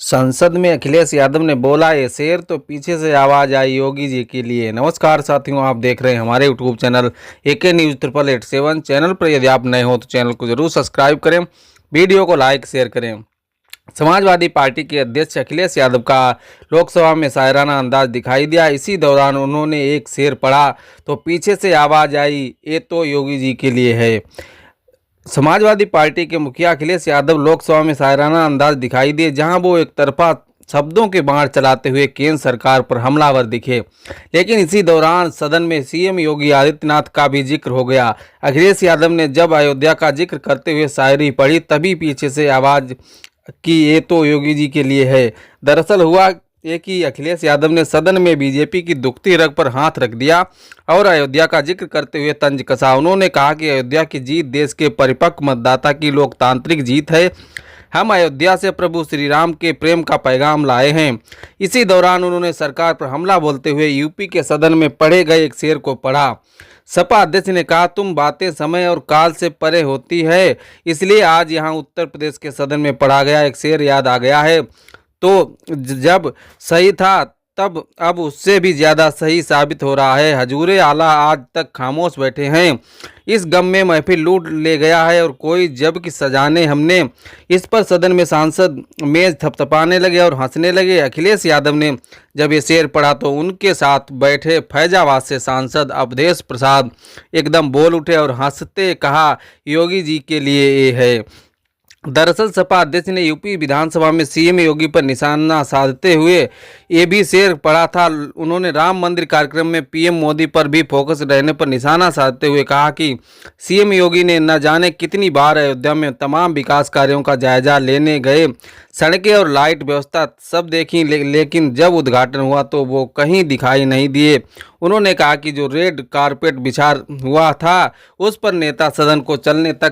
संसद में अखिलेश यादव ने बोला ये शेर तो पीछे से आवाज आई योगी जी के लिए। नमस्कार साथियों, आप देख रहे हैं हमारे YouTube channel AK news 8887। Channel पर यदि आप नए हो तो चैनल को जरूर सब्सक्राइब करें, वीडियो को लाइक शेयर करें। समाजवादी पार्टी के अध्यक्ष अखिलेश यादव का लोकसभा में शायराना अंदाज दिखाई दिया। इसी दौरान उन्होंने एक शेर पढ़ा तो पीछे से आवाज आई ये तो योगी जी के लिए है। समाजवादी पार्टी के मुखिया अखिलेश यादव लोकसभा में शायराना अंदाज दिखाई दिए, जहां वो एक तरफा शब्दों के बाढ़ चलाते हुए केंद्र सरकार पर हमलावर दिखे। लेकिन इसी दौरान सदन में सीएम योगी आदित्यनाथ का भी जिक्र हो गया। अखिलेश यादव ने जब अयोध्या का जिक्र करते हुए शायरी पढ़ी तभी पीछे से आवाज़ कि ये तो योगी जी के लिए है। दरअसल हुआ ये कि अखिलेश यादव ने सदन में बीजेपी की दुखती रग पर हाथ रख दिया और अयोध्या का जिक्र करते हुए तंज कसा। उन्होंने कहा कि अयोध्या की जीत देश के परिपक्व मतदाता की लोकतांत्रिक जीत है। हम अयोध्या से प्रभु श्री राम के प्रेम का पैगाम लाए हैं। इसी दौरान उन्होंने सरकार पर हमला बोलते हुए यूपी के सदन में पढ़े गए एक शेर को पढ़ा। सपा अध्यक्ष ने कहा, तुम बातें समय और काल से परे होती है, इसलिए आज यहाँ उत्तर प्रदेश के सदन में पढ़ा गया एक शेर याद आ गया है। तो जब सही था तब अब उससे भी ज़्यादा सही साबित हो रहा है। हजूरे आला आज तक खामोश बैठे हैं, इस गम में महफिल लूट ले गया है और कोई जब की सजाने हमने। इस पर सदन में सांसद मेज थपथपाने लगे और हंसने लगे। अखिलेश यादव ने जब ये शेर पढ़ा तो उनके साथ बैठे फैजाबाद से सांसद अवधेश प्रसाद एकदम बोल उठे और हंसते कहा, योगी जी के लिए ये है। दरअसल सपा अध्यक्ष ने यूपी विधानसभा में सीएम योगी पर निशाना साधते हुए ये भी शेर पढ़ा था। उन्होंने राम मंदिर कार्यक्रम में पीएम मोदी पर भी फोकस रहने पर निशाना साधते हुए कहा कि सीएम योगी ने न जाने कितनी बार अयोध्या में तमाम विकास कार्यों का जायजा लेने गए, सड़कें और लाइट व्यवस्था सब देखी, लेकिन जब उद्घाटन हुआ तो वो कहीं दिखाई नहीं दिए। उन्होंने कहा कि जो रेड कारपेट बिछा हुआ था उस पर नेता सदन को चलने तक